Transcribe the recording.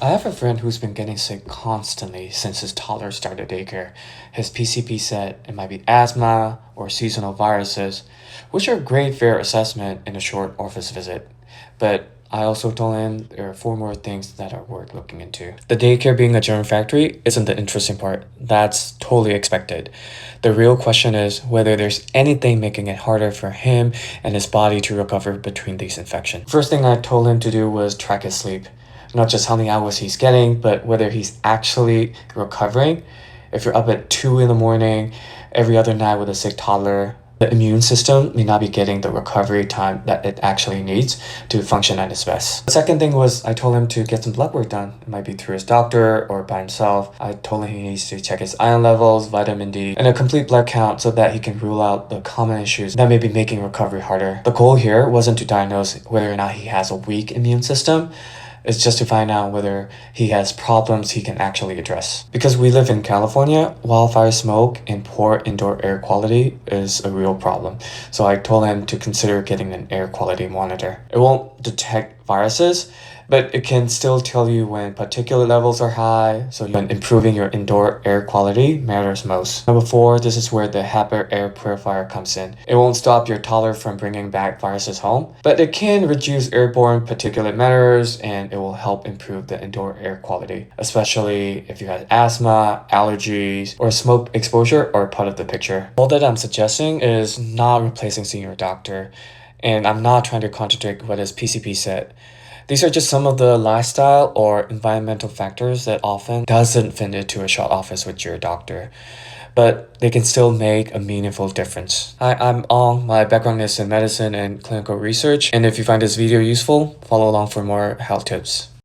I have a friend who's been getting sick constantly since his toddler started daycare. His PCP said it might be asthma or seasonal viruses, which are a great fair assessment in a short office visit. But I also told him there are four more things that are worth looking into. The daycare being a germ factory isn't the interesting part. That's totally expected. The real question is whether there's anything making it harder for him and his body to recover between these infections. First thing I told him to do was track his sleep. Not just how many hours he's getting, but whether he's actually recovering. If you're up at 2 in the morning every other night with a sick toddler, the immune system may not be getting the recovery time that it actually needs to function at its best. The second thing was I told him to get some blood work done. It might be through his doctor or by himself. I told him he needs to check his iron levels, vitamin D, and a complete blood count so that he can rule out the common issues that may be making recovery harder. The goal here wasn't to diagnose whether or not he has a weak immune system. It's just to find out whether he has problems he can actually address. Because we live in California, wildfire smoke and poor indoor air quality is a real problem. So I told him to consider getting an air quality monitor. It won't detect viruses, but it can still tell you when particulate levels are high, so when improving your indoor air quality matters most. Number four, this is where the HEPA air purifier comes in. It won't stop your toddler from bringing back viruses home, but it can reduce airborne particulate matters and it will help improve the indoor air quality, especially if you have asthma, allergies, or smoke exposure are part of the picture. All that I'm suggesting is not replacing seeing your doctor, and I'm not trying to contradict what his PCP said. These are just some of the lifestyle or environmental factors that often doesn't fit into a short office with your doctor, but they can still make a meaningful difference. Hi, I'm Ong. My background is in medicine and clinical research, and if you find this video useful, follow along for more health tips.